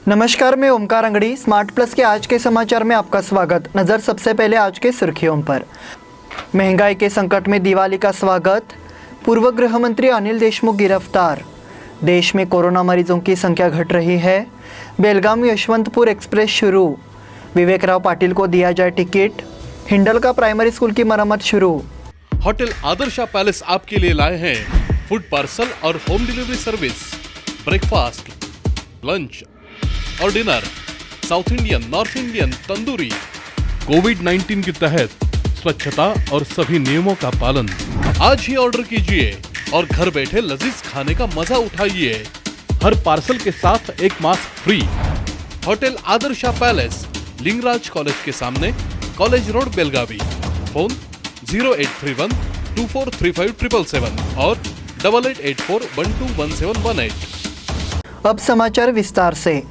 नमस्कार, मैं Omkar Angadi. Smart plus के आज के समाचार में आपका स्वागत। नज़र सबसे पहले आज के सुर्खियों पर। महंगाई के संकट में दिवाली का स्वागत। पूर्व गृह मंत्री अनिल देशमुख गिरफ्तार। देश में कोरोना मरीजों की संख्या घट रही है। बेलगाम यशवंतपुर एक्सप्रेस शुरू। विवेकराव पाटिल को दिया जाए टिकट। हिंडल का प्राइमरी स्कूल की मरम्मत शुरू। होटल आदर्शा पैलेस आपके लिए लाए हैं फूड पार्सल और home delivery service, breakfast, lunch और dinner, south Indian, north Indian, tandoori. कोविड-19 के तहत स्वच्छता और सभी नियमों का पालन। आज ही ऑर्डर कीजिए और घर बैठे लजीज खाने का मजा उठाइए। हर पार्सल के साथ एक mask free. Hotel Adarsha palace, Lingaraj college के सामने, कॉलेज रोड, बेलगावी। फोन 0831 2435 777 और 8884 121718। अब समाचार विस्तार से।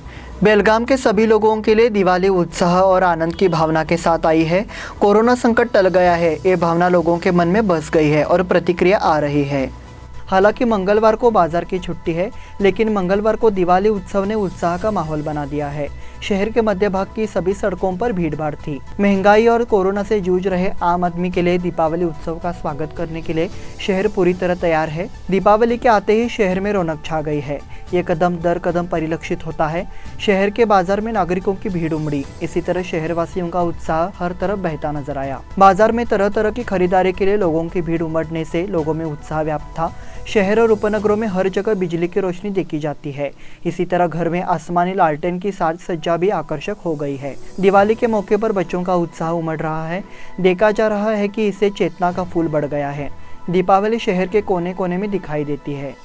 बेलगाम के सभी लोगों के लिए दिवाली उत्साह और आनंद की भावना के साथ आई है। कोरोना संकट टल गया है, ये भावना लोगों के मन में बस गई है और प्रतिक्रिया आ रही है। हालांकि मंगलवार को बाजार की छुट्टी है, लेकिन मंगलवार को दिवाली उत्सव ने उत्साह का माहौल बना दिया है। शहर के मध्य भाग की सभी सड़कों पर भीड़भाड़ थी। महंगाई और कोरोना से जूझ रहे आम आदमी के लिए दीपावली उत्सव का स्वागत करने के लिए शहर पूरी तरह तैयार है। दीपावली के आते ही शहर में रौनक छा गई है। ये कदम दर कदम परिलक्षित होता है। शहर के बाजार में नागरिकों की भीड़ उमड़ी। इसी तरह शहरवासियों का उत्साह हर तरफ बहता नजर आया। बाजार में तरह तरह की खरीदारी के लिए लोगों की भीड़ उमड़ने से लोगों में उत्साह व्याप्त था। शहर और उपनगरों में हर जगह बिजली की रोशनी देखी जाती है। इसी तरह घर में आसमानी लालटेन की साज सज्जा भी आकर्षक हो गई है। दिवाली के मौके पर बच्चों का उत्साह उमड़ रहा है। देखा जा रहा है कि इससे चेतना का फूल बढ़ गया है। दीपावली शहर के कोने कोने में दिखाई देती है।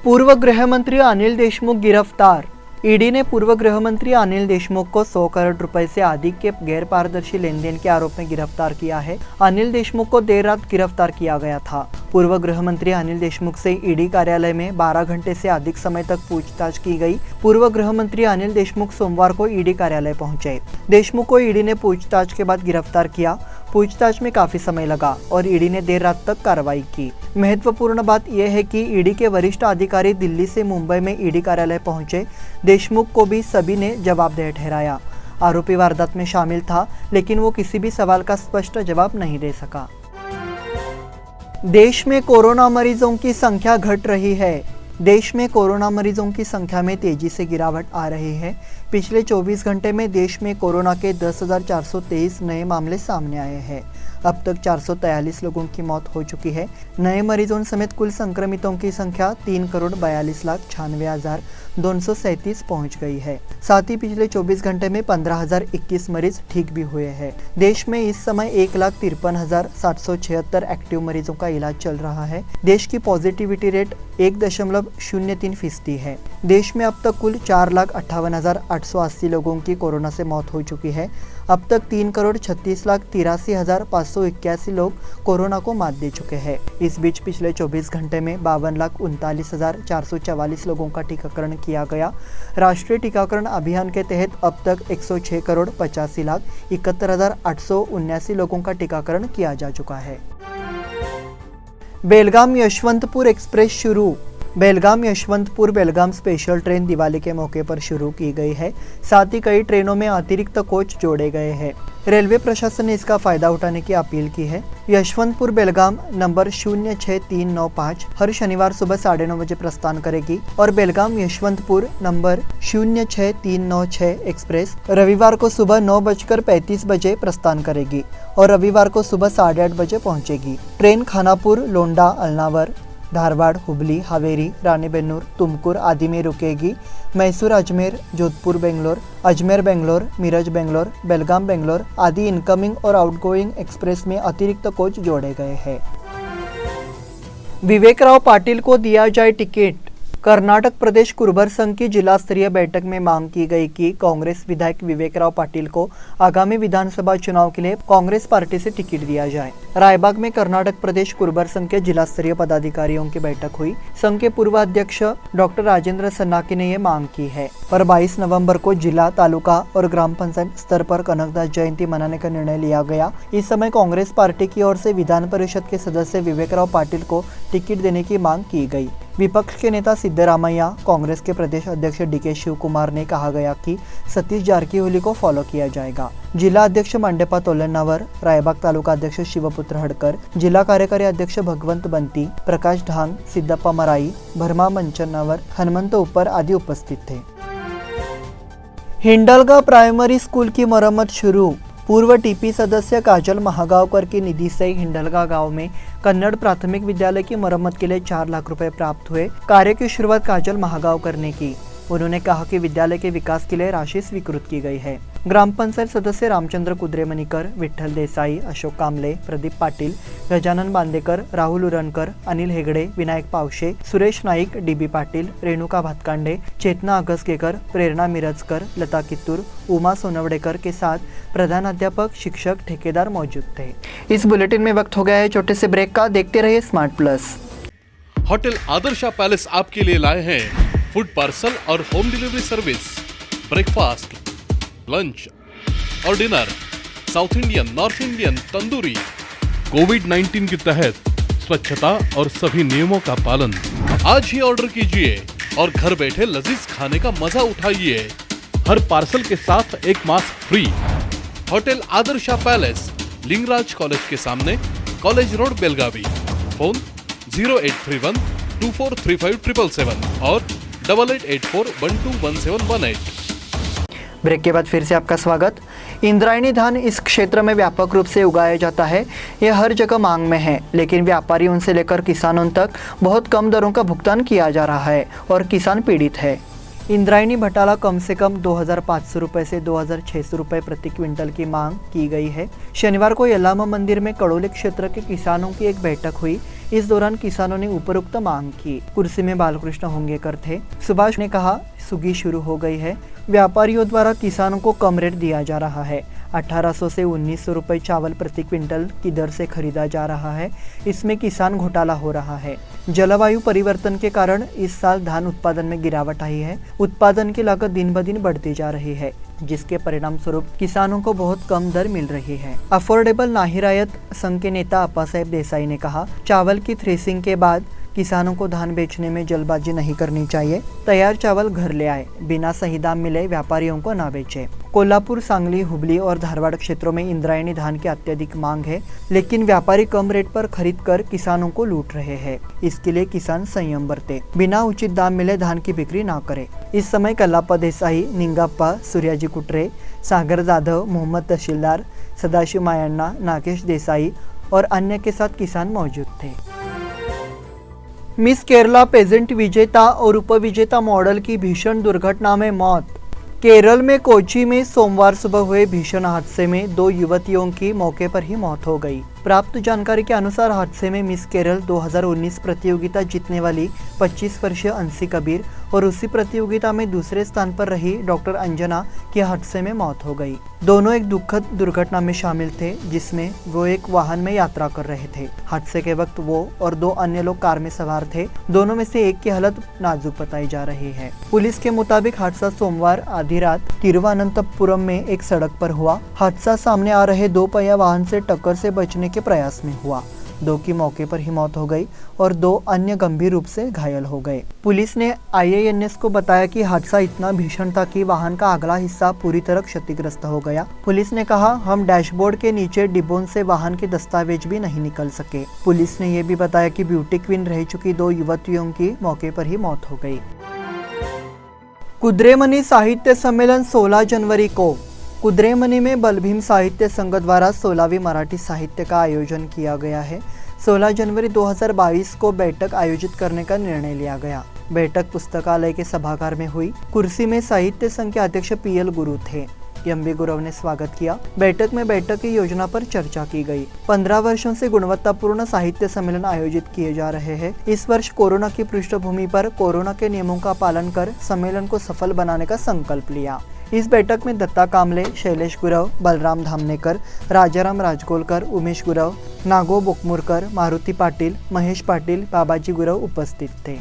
पूर्व गृह मंत्री अनिल देशमुख गिरफ्तार। ईडी ने पूर्व गृह मंत्री अनिल देशमुख को 100 करोड़ रुपए से अधिक के गैर पारदर्शी लेन देन के आरोप में गिरफ्तार किया है। अनिल देशमुख को देर रात गिरफ्तार किया गया था। पूर्व गृह मंत्री अनिल देशमुख से ईडी कार्यालय में 12 घंटे से अधिक समय तक पूछताछ की गई। पूर्व गृह मंत्री अनिल देशमुख सोमवार को ईडी कार्यालय पहुंचे। देशमुख को ईडी ने पूछताछ के बाद गिरफ्तार किया। पूछताछ में काफी समय लगा और ईडी ने देर रात तक कार्रवाई की। महत्वपूर्ण बात यह है कि ईडी के वरिष्ठ अधिकारी दिल्ली से मुंबई में ईडी कार्यालय पहुंचे। देशमुख को भी सभी ने जवाबदेह ठहराया। आरोपी वारदात में शामिल था, लेकिन वो किसी भी सवाल का स्पष्ट जवाब नहीं दे सका। देश में कोरोना मरीजों की संख्या घट रही है। देश में कोरोना मरीजों की संख्या में तेजी से गिरावट आ रही है। पिछले 24 घंटे में देश में कोरोना के 10,423 नए मामले सामने आए हैं। अब तक 443 लोगों की मौत हो चुकी है। नए मरीजों समेत कुल संक्रमितों की संख्या 3,42,96,237 पहुंच गई है। साथ ही पिछले 24 घंटे में 15,021 मरीज ठीक भी हुए हैं। देश में इस समय 1,53,776 एक्टिव मरीजों का इलाज चल रहा है। देश की पॉजिटिविटी रेट 1.03% है। देश में अब तक कुल 4,58,880 लोगों की कोरोना से मौत हो चुकी है। अब तक 3,36,83,581 लोग कोरोना को मात दे चुके हैं। इस बीच पिछले 24 घंटे में 52,39,444 लोगों का टीकाकरण किया गया। राष्ट्रीय टीकाकरण अभियान के तहत अब तक 106,85,71,879 लोगों का टीकाकरण किया जा चुका है। बेलगाम यशवंतपुर एक्सप्रेस शुरू। बेलगाम यशवंतपुर बेलगाम स्पेशल ट्रेन दिवाली के मौके पर शुरू की गई है। साथ ही कई ट्रेनों में अतिरिक्त कोच जोड़े गए हैं। रेलवे प्रशासन ने इसका फायदा उठाने की अपील की है। यशवंतपुर बेलगाम नंबर 06395 हर शनिवार सुबह 9:30 बजे प्रस्थान करेगी और बेलगाम यशवंतपुर नंबर 06396 एक्सप्रेस रविवार को सुबह 9:35 बजे प्रस्थान करेगी और रविवार को सुबह 8:30 बजे पहुंचेगी। ट्रेन खानापुर, लोंडा, अल्नावर, धारवाड़, हुबली, हावेरी, रानीबेन्नूर, तुमकुर आदि में रुकेगी। मैसूर, अजमेर, जोधपुर, बेंगलोर, अजमेर, बेंगलोर, मिरज, बेंगलोर, बेलगाम, बेंगलोर आदि इनकमिंग और आउटगोइंग एक्सप्रेस में अतिरिक्त कोच जोड़े गए हैं। विवेकराव पाटिल को दिया जाए टिकट। कर्नाटक प्रदेश कुर्बर संघ की जिला स्तरीय बैठक में मांग की गई कि कांग्रेस विधायक विवेकराव पाटिल को आगामी विधानसभा चुनाव के लिए कांग्रेस पार्टी से टिकट दिया जाए। रायबाग में कर्नाटक प्रदेश कुर्बर संघ के जिला स्तरीय पदाधिकारियों की बैठक हुई। संघ के पूर्व अध्यक्ष डॉक्टर राजेंद्र सन्नाकी ने ये मांग की है और 22 नवंबर को जिला, तालुका और ग्राम पंचायत स्तर पर कनकदास जयंती मनाने का निर्णय लिया गया। इस समय कांग्रेस पार्टी की ओर से विधान परिषद के सदस्य विवेकराव पाटिल को टिकट देने की मांग की गई। विपक्ष के नेता सिद्धरामैया, कांग्रेस के प्रदेश अध्यक्ष DK शिवकुमार ने कहा गया कि सतीश जारकीहोली को फॉलो किया जाएगा। जिला अध्यक्ष मंडेपा तोलनावर, रायबाग तालुका अध्यक्ष शिवपुत्र हडकर, जिला कार्यकारी अध्यक्ष भगवंत बंती, प्रकाश ढांग, सिद्धप्पा मराई, भरमा मंचनावर, हनुमंत ऊपर आदि उपस्थित थे। हिंडलगा प्राइमरी स्कूल की मरम्मत शुरू। पूर्व TP सदस्य काजल महागावकर की निधि से हिंडलगा गांव में कन्नड़ प्राथमिक विद्यालय की मरम्मत के लिए 4 लाख रुपए प्राप्त हुए। कार्य की शुरुआत काजल महागावकर ने की। उन्होंने कहा कि विद्यालय के विकास के लिए राशि स्वीकृत की गई है। ग्राम पंचायत सदस्य रामचंद्र कुद्रेमनीकर, विठ्ठल देसाई, अशोक कामले, प्रदीप पाटील, गजानन बांदेकर, राहुल उरणकर, अनिल हेगड़े, विनायक पावशे, सुरेश नाईक, DB पाटील, रेणुका भातकांडे, चेतना अगसकेकर, प्रेरणा मिरजकर, लता कित्तूर, उमा सोनवड़ेकर के साथ प्रधानाध्यापक, शिक्षक, ठेकेदार मौजूद थे। इस बुलेटिन में वक्त हो गया है छोटे से ब्रेक का। देखते रहिए smart plus. Hotel Adarsha palace आपके लिए लाए हैं फूड पार्सल और home delivery service, breakfast, lunch और dinner, south Indian, north Indian, tandoori. कोविड-19 के तहत स्वच्छता और सभी नियमों का पालन। आज ही ऑर्डर कीजिए और घर बैठे लजीज खाने का मजा उठाइए। हर पार्सल के साथ एक mask free. Hotel Adarsha palace, Lingaraj college के सामने, कॉलेज रोड, बेलगावी। फोन 0831 2435 और 8884121718। ब्रेक के बाद फिर से आपका स्वागत। इंद्रायणी धान इस क्षेत्र में व्यापक रूप से उगाया जाता है। यह हर जगह मांग में है, लेकिन व्यापारियों से लेकर किसानों तक बहुत कम दरों का भुगतान किया जा रहा है और किसान पीड़ित है। इंद्रायणी भटाला कम से कम 2500 रुपये से 2600 रुपये प्रति क्विंटल की मांग की गई है। शनिवार को यल्लामा मंदिर में कड़ोली क्षेत्र के किसानों की एक बैठक हुई। इस दौरान किसानों ने उपरोक्त मांग की। कुर्सी में बालकृष्ण होंगेकर थे। सुभाष ने कहा, सुगी शुरू हो गई है। व्यापारियों द्वारा किसानों को कम रेट दिया जा रहा है। 1800 से 1900 रुपये चावल प्रति क्विंटल की दर से खरीदा जा रहा है। इसमें किसान घोटाला हो रहा है। जलवायु परिवर्तन के कारण इस साल धान उत्पादन में गिरावट आई है। उत्पादन की लागत दिन ब दिन बढ़ती जा रही है, जिसके परिणाम स्वरूप किसानों को बहुत कम दर मिल रही है। अफोर्डेबल नाहिरायत संघ के नेता अप्पासाहेब देसाई ने कहा, चावल की थ्रेसिंग के बाद किसानों को धान बेचने में जल्दबाजी नहीं करनी चाहिए। तैयार चावल घर ले आए, बिना सही दाम मिले व्यापारियों को ना बेचे। कोल्हापुर, सांगली, हुबली और धारवाड़ क्षेत्रों में इंद्रायणी धान की अत्यधिक मांग है, लेकिन व्यापारी कम रेट पर खरीद कर किसानों को लूट रहे हैं। इसके लिए किसान संयम बरते, बिना उचित दाम मिले धान की बिक्री ना करे। इस समय कल्लाप्पा देसाई, निंगाप्पा, सूर्याजी कुटरे, सागर जाधव, मोहम्मद तहसीलदार, सदाशिव मायण्णा, नागेश देसाई और अन्य के साथ किसान मौजूद थे। मिस केरला पेजेंट विजेता और उपविजेता मॉडल की भीषण दुर्घटना में मौत। केरल में कोची में सोमवार सुबह हुए भीषण हादसे में 2 युवतियों की मौके पर ही मौत हो गई। प्राप्त जानकारी के अनुसार हादसे में मिस केरल 2019 प्रतियोगिता जीतने वाली 25 वर्षीय अंशी कबीर और उसी प्रतियोगिता में दूसरे स्थान पर रही डॉक्टर अंजना की हादसे में मौत हो गई। दोनों एक दुखद दुर्घटना में शामिल थे, जिसमें वो एक वाहन में यात्रा कर रहे थे। हादसे के वक्त वो और 2 अन्य लोग कार में सवार थे। दोनों में से एक की हालत नाजुक बताई जा रही है। पुलिस के मुताबिक हादसा सोमवार आधी रात तिरुवनंतपुरम में एक सड़क पर हुआ। हादसा सामने आ रहे 2 पहिया वाहन से टक्कर से बचने के प्रयास में हुआ। 2 की मौके पर ही मौत हो गई और 2 अन्य गंभीर रूप से घायल हो गए। पुलिस ने IANS को बताया कि हादसा इतना भीषण था कि वाहन का अगला हिस्सा पूरी तरह क्षतिग्रस्त हो गया। पुलिस ने कहा, हम डैशबोर्ड के नीचे डिब्बों से वाहन के दस्तावेज भी नहीं निकल सके। पुलिस ने यह भी बताया कि ब्यूटी क्वीन रह चुकी 2 युवतियों की मौके पर ही मौत हो गई। कुद्रेमनी साहित्य सम्मेलन 16 जनवरी को। कुद्रेमनी में बलभीम साहित्य संघ द्वारा 16वीं मराठी साहित्य का आयोजन किया गया है। 16 जनवरी 2022 को बैठक आयोजित करने का निर्णय लिया गया। बैठक पुस्तकालय के सभागार में हुई। कुर्सी में साहित्य संघ के अध्यक्ष PL गुरु थे। MB गुरव ने स्वागत किया। बैठक में बैठक की योजना पर चर्चा की गई। 15 वर्षों से गुणवत्तापूर्ण साहित्य सम्मेलन आयोजित किए जा रहे हैं। इस वर्ष कोरोना की पृष्ठभूमि पर कोरोना के नियमों का पालन कर सम्मेलन को सफल बनाने का संकल्प लिया। इस बैठक में दत्ता कामले, शैलेश गुरव, बलराम धामनेकर, राजाराम राजगोलकर, उमेश गुरव, नागो बोकमुरकर, मारुति पाटील, महेश पाटील, बाबाजी गुरव उपस्थित थे।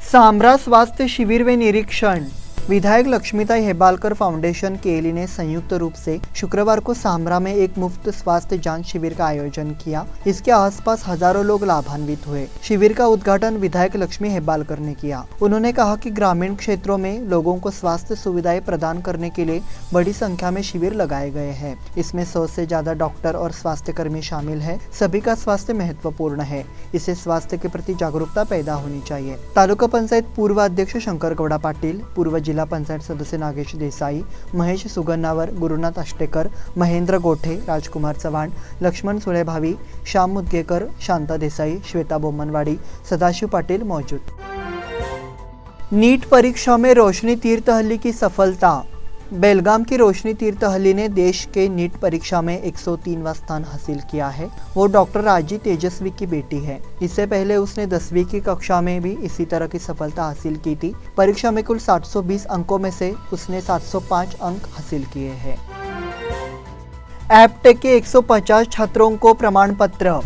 सामरा स्वास्थ्य शिविर व निरीक्षण। विधायक लक्ष्मीताई हेब्बालकर फाउंडेशन केएलई ने संयुक्त रूप से शुक्रवार को सामरा में एक मुफ्त स्वास्थ्य जांच शिविर का आयोजन किया। इसके आसपास हजारों लोग लाभान्वित हुए। शिविर का उद्घाटन विधायक लक्ष्मी हेब्बालकर ने किया। उन्होंने कहा कि ग्रामीण क्षेत्रों में लोगों को स्वास्थ्य सुविधाएं प्रदान करने के लिए बड़ी संख्या में शिविर लगाए गए हैं। इसमें 100 से ज्यादा डॉक्टर और स्वास्थ्य कर्मी शामिल है। सभी का स्वास्थ्य महत्वपूर्ण है, इससे स्वास्थ्य के प्रति जागरूकता पैदा होनी चाहिए। तालुका पंचायत पूर्व अध्यक्ष शंकर गौडा पाटील, पूर्व जिला पंचायत सदस्य नागेश देसाई, महेश सुगन्नावर, गुरुनाथ अष्टेकर, महेंद्र गोठे, राजकुमार चव्हाण, लक्ष्मण सुळेभावी, श्याम मुदगेकर, शांता देसाई, श्वेता बोमनवाड़ी, सदाशिव पाटिल मौजूद। नीट परीक्षा में रोशनी तीर्थहल्ली की सफलता। बेलगाम की रोशनी तीर्थहल्ली ने देश के नीट परीक्षा में 103वां स्थान हासिल किया है। वो डॉक्टर राजी तेजस्वी की बेटी है। इससे पहले उसने 10वीं की कक्षा में भी इसी तरह की सफलता हासिल की थी। परीक्षा में कुल 720 अंकों में से उसने 705 अंक हासिल किए हैं। एपटेक के 150 छात्रों को प्रमाण पत्र।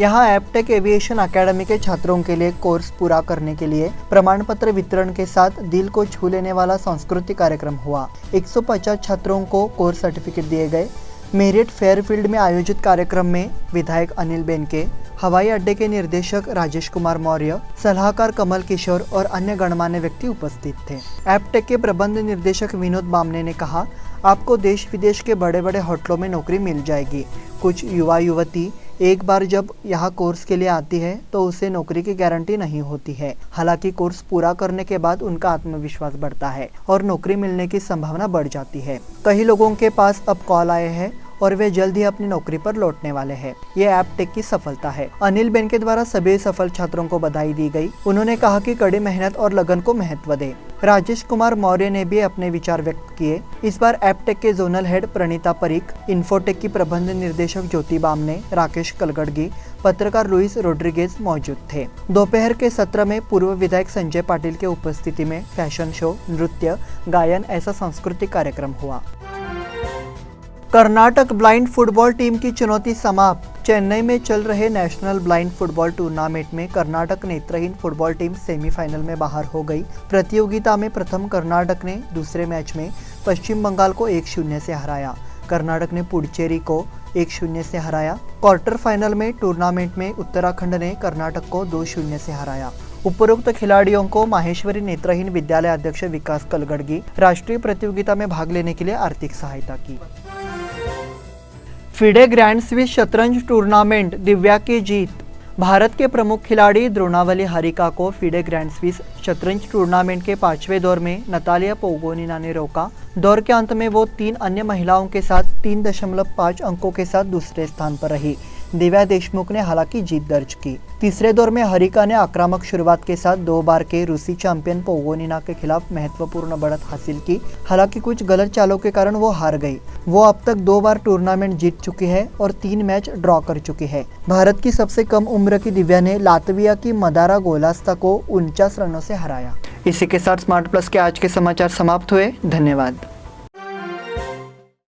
यहाँ एपटेक एविएशन अकेडमी के छात्रों के लिए कोर्स पूरा करने के लिए प्रमाण पत्र वितरण के साथ दिल को छू लेने वाला सांस्कृतिक कार्यक्रम हुआ। 150 छात्रों को कोर्स सर्टिफिकेट दिए गए। मेरिट फेयरफील्ड में आयोजित कार्यक्रम में विधायक अनिल बेनके, हवाई अड्डे के निर्देशक राजेश कुमार मौर्य, सलाहकार कमल किशोर और अन्य गणमान्य व्यक्ति उपस्थित थे। एपटेक के प्रबंध निर्देशक विनोद बामने ने कहा, आपको देश विदेश के बड़े बड़े होटलों में नौकरी मिल जाएगी। कुछ युवा युवती एक बार जब यहाँ कोर्स के लिए आती है तो उसे नौकरी की गारंटी नहीं होती है। हालांकि कोर्स पूरा करने के बाद उनका आत्मविश्वास बढ़ता है और नौकरी मिलने की संभावना बढ़ जाती है। कई लोगों के पास अब कॉल आए हैं और वे जल्द ही अपनी नौकरी पर लौटने वाले हैं। ये एपटेक की सफलता है। अनिल बेन के द्वारा सभी सफल छात्रों को बधाई दी गई। उन्होंने कहा कि कड़ी मेहनत और लगन को महत्व दे। राजेश कुमार मौर्य ने भी अपने विचार व्यक्त किए। इस बार एपटेक के zonal head Pranita Parikh, Infotech की प्रबंध निर्देशक ज्योति बामने, राकेश कलगड़गी, पत्रकार लुइस रोड्रिगेज मौजूद थे। दोपहर के सत्र में पूर्व विधायक संजय पाटिल के उपस्थिति में फैशन शो, नृत्य, गायन ऐसा सांस्कृतिक कार्यक्रम हुआ। कर्नाटक ब्लाइंड फुटबॉल टीम की चुनौती समाप्त। चेन्नई में चल रहे नेशनल ब्लाइंड फुटबॉल टूर्नामेंट में कर्नाटक नेत्रहीन फुटबॉल टीम सेमीफाइनल में बाहर हो गई। प्रतियोगिता में प्रथम कर्नाटक ने दूसरे मैच में पश्चिम बंगाल को 1-0 से हराया। कर्नाटक ने पुडुचेरी को 1-0 से हराया। क्वार्टर फाइनल में टूर्नामेंट में उत्तराखंड ने कर्नाटक को 2-0 से हराया। उपरोक्त खिलाड़ियों को माहेश्वरी नेत्रहीन विद्यालय अध्यक्ष विकास कलगड़गी राष्ट्रीय प्रतियोगिता में भाग लेने के लिए आर्थिक सहायता की। फिडे ग्रैंड स्विस शतरंज टूर्नामेंट, दिव्या की जीत। भारत के प्रमुख खिलाड़ी द्रोणावली हरिका को फिडे ग्रैंड स्विस शतरंज टूर्नामेंट के 5वें दौर में नतालिया पोगोनिना ने रोका। दौर के अंत में वो 3 अन्य महिलाओं के साथ 3.5 अंकों के साथ दूसरे स्थान पर रही। दिव्या देशमुख ने हालांकि जीत दर्ज की। तीसरे दौर में हरिका ने आक्रामक शुरुआत के साथ 2 बार के रूसी चैंपियन पोगोनिना के खिलाफ महत्वपूर्ण बढ़त हासिल की। हालांकि कुछ गलत चालों के कारण वो हार गई। वो अब तक 2 बार टूर्नामेंट जीत चुकी है और 3 मैच ड्रॉ कर चुकी है। भारत की सबसे कम उम्र की दिव्या ने लातविया की मदारा गोलास्ता को 49 रनों से हराया। इसी के साथ स्मार्ट प्लस के आज के समाचार समाप्त हुए। धन्यवाद।